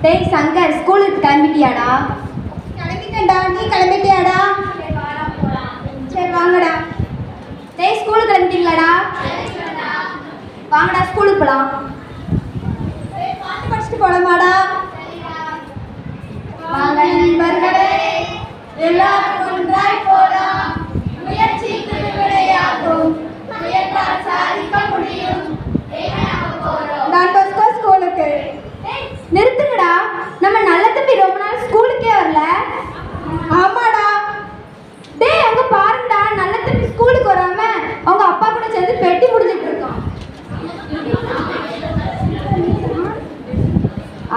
டேய் சங்கர், ஸ்கூலுக்கு கிளம்பிட்டியாடா? கிளம்பிட்டேன்டா. நீ கிளம்பிட்டியாடா? சரி வாங்கடா. டேய் ஸ்கூலுக்கு கிளம்பிட்டீங்களாடா? வாங்கடா ஸ்கூலுக்கு போகலாம். பாட்டு படிச்சுட்டு போலாமாடா? வாங்க நண்பர்களே, எல்லாரும் ஒன்றாய் போலாம். முயற்சி திருவிளையாடும், முயன்றால் சாதிக்க முடியும். டான் பாஸ்கோ ஸ்கூலுக்கு. நிறுத்துங்கடா, நம்ம நல்ல தம்பி ரொம்ப நாள் ஸ்கூலுக்கே வரல. ஆமாடா. டேய் அங்க பாருங்கடா, நல்ல தம்பி ஸ்கூலுக்கு வராம அவங்க அப்பா கூட சேர்ந்து பெட்டி முடிஞ்சிட்டு இருக்கான்.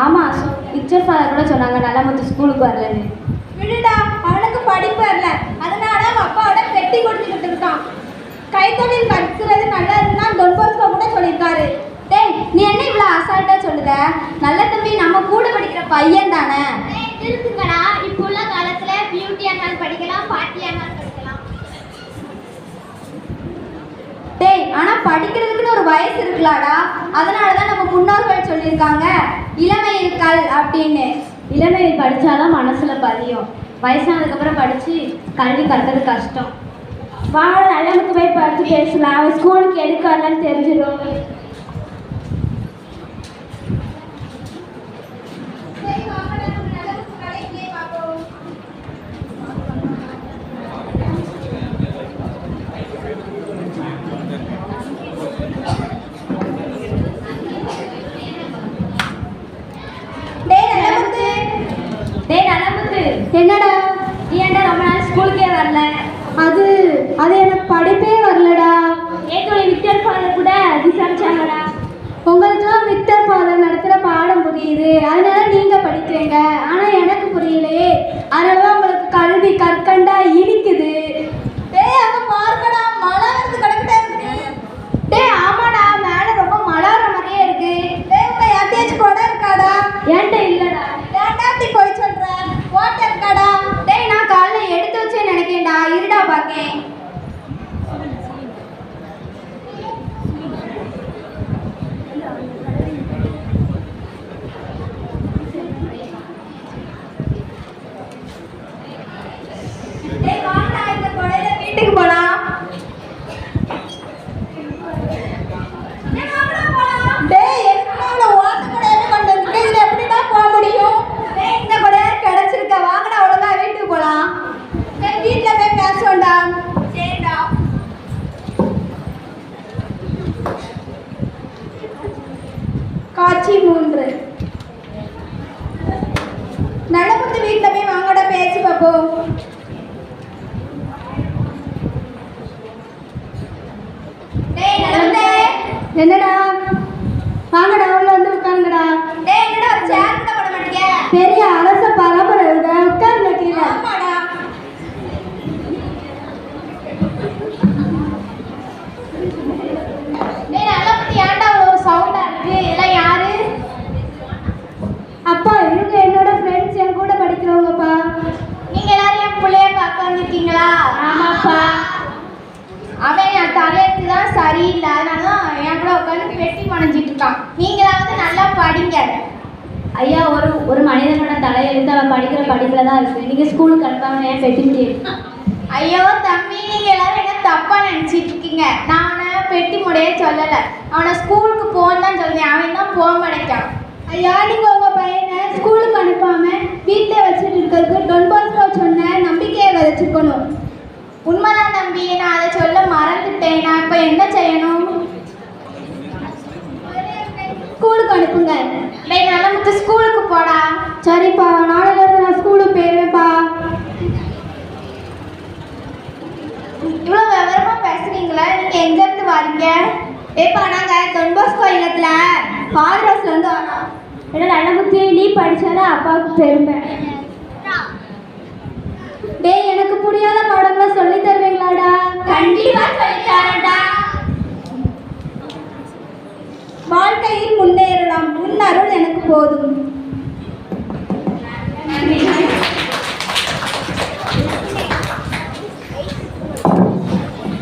ஆமா, டீச்சர் ஃபாதர் கூட சொன்னாங்க நல்ல முத்து ஸ்கூலுக்கு வரலன்னு. விடுடா, அவனுக்கு படிப்பு வரல, அதனால அவன் அப்பாவோட பெட்டி கொடுத்துக்கிட்டு இருக்கான். கைத்தொழில் கற்கிறது நல்லதுன்னா டொன் பாஸ்கோ கூட சொல்லியிருக்காரு. டேய் நீ என்ன இவ்வளோ அசால்ட்டா சொல்லுற? நல்ல தம்பி நம்ம கூட படிக்கிற பையன் தானே. இருக்குங்கடா, இப்போ உள்ள காலத்துல பியூட்டியா இருந்தாலும் படிக்கலாம், பாட்டியா இருந்தாலும் படிக்கலாம். டேய் ஆனா படிக்கிறதுக்குன்னு ஒரு வயசு இருக்குலாடா. அதனால தான் நம்ம முன்னோர்கள் சொல்லியிருக்காங்க இளமையில் கல் அப்படின்னு. இளமையில் படித்தாதான் மனசுல பதியும். வயசானதுக்கப்புறம் படித்து கல்வி கற்றது கஷ்டம். வாங்க நல்லமுக்கு போய் படித்து பேசலாம். அவன் ஸ்கூலுக்கு எதுக்கு வரலன்னு தெரிஞ்சிடும். டேய் நல்லமுத்து, என்னடா? நீ ஏன்டா ரொம்ப நாள் ஸ்கூலுக்கே வரல? அது எனக்கு படிப்பே வரலடா. ஏதோ விக்டர் ஃபாதர் கூட விசாரிச்சாங்கடா. உங்களுக்குலாம் விக்டர் ஃபாதர் நடத்துகிற பாடம் புரியுது, அதனால நீங்கள் படிக்கிறீங்க. ஆனால் எனக்கு புரியலையே, அதனால தான் உங்களுக்கு கல்வி கற்கண்டா இனிக்குது. டேய் அங்கே பார்க்கடா, மழை வந்து கிடக்கிட்டே இருக்கு. டேய் ஆமாடா, மேலே ரொம்ப மழை வர மாதிரியே இருக்கு. டேய் உங்க யார்ட்டையாச்சும் கூட இருக்காடா? ஏன்ட்ட இல்லடா. ஏன்டா இப்படி போய் சொல்ற? ஓட்ட இருக்காடா? டேய் நான் காலைல எடுத்து வச்சேன்னு நினைக்கிறேன்டா, இருடா பாக்கேன். டேய் வாடா, இந்த கொடையில வீட்டுக்கு போலாம். டேய் எதுக்குள்ள ஓட்ட கூடையவே கொண்டு வந்து இதுல எப்படிடா போக முடியும்? டேய் இந்த கொடையில கிடைச்சிருக்க, வாங்கடா ஒழுங்கா வீட்டுக்கு போலாம். டேய் வீட்ல போய் பேசுவோம்டா. சரிடா. காட்சி 3. நல்லமுத்து வீட்டில் போய் வாங்கடா பேசி பார்ப்போம். டேய் நல்லதே. என்னடா? வாங்கடா உள்ள வந்து உட்காருங்கடா. டேய் என்னடா ஒரு சேர் கூட போட மாட்டீங்க? பெரிய அரச பரம்பரை உட்காருங்க கீழே. ஆமாடா. டேய் நல்லபடி ஏன்டா ஒரு சவுண்டா இருக்கு? இதெல்லாம் யாரு? அப்பா இவங்க என்னோட ஃப்ரெண்ட்ஸ், என் கூட படிக்கிறவங்கப்பா. நீங்க எல்லாரும் என் பிள்ளைய பார்க்க வந்திருக்கீங்களா? ஆமாப்பா. அவன் என் தலையெழுத்து தான் சரியில்லை, அதனால தான் என் கூட உட்காந்து பெட்டி மனைஞ்சிட்டு இருக்கான். நீங்களாவது நல்லா படிங்க. ஐயா, ஒரு மனிதனோட தலையெழுத்து அவன் படிக்கிற படிப்பில் தான் இருக்கு. நீங்கள் ஸ்கூலுக்கு அனுப்பாம ஏன் பெட்டி முடியும்? ஐயோ தம்பி, நீங்கள் எல்லாரும் என்ன தப்பாக நினச்சிட்டு இருக்கீங்க. நான் அவனை பெட்டி முறையே சொல்லலை, அவனை ஸ்கூலுக்கு போன்னு தான் சொல்றேன். அவன் தான் போக மாட்டேங்கான். ஐயா நீங்கள் உங்கள் பையனை ஸ்கூலுக்கு அனுப்பாம வீட்டில் வச்சுட்டு இருக்கிறதுக்கு டொன் பாஸ்கோ சொன்ன நம்பிக்கையை விதைச்சிக்கணும். உண்மைதான் தம்பி, நான் அதை சொல்ல மறந்துட்டேன். நான் இப்போ என்ன செய்யணும்? ஸ்கூலுக்கு அனுப்புங்க. டேய் நல்லமுத்து ஸ்கூலுக்கு போடா. சரிப்பா, நாளையிலேருந்து நான் ஸ்கூலுக்கு போயிடுவேன்ப்பா. இவ்வளோ விவரமா பேசுறீங்களா? நீங்கள் எங்கேருந்து வரீங்க? ஏப்பா நாங்கள் டொன் பாஸ்கோ இல்லத்தில் ஃபாதர் ஹவுஸ்லேருந்து வரோம். ஏன்னா நல்லமுத்து நீ படித்தாதான் அப்பாவுக்கு பெருமை. டேய் எனக்கு புரியாத பாடங்களை சொல்லி தருவீங்களாடா? கண்டிப்பா சொல்லித்தரேன்டா. வாழ்க்கையில் முன்னேறலாம், உன் அருள் எனக்கு போதும்.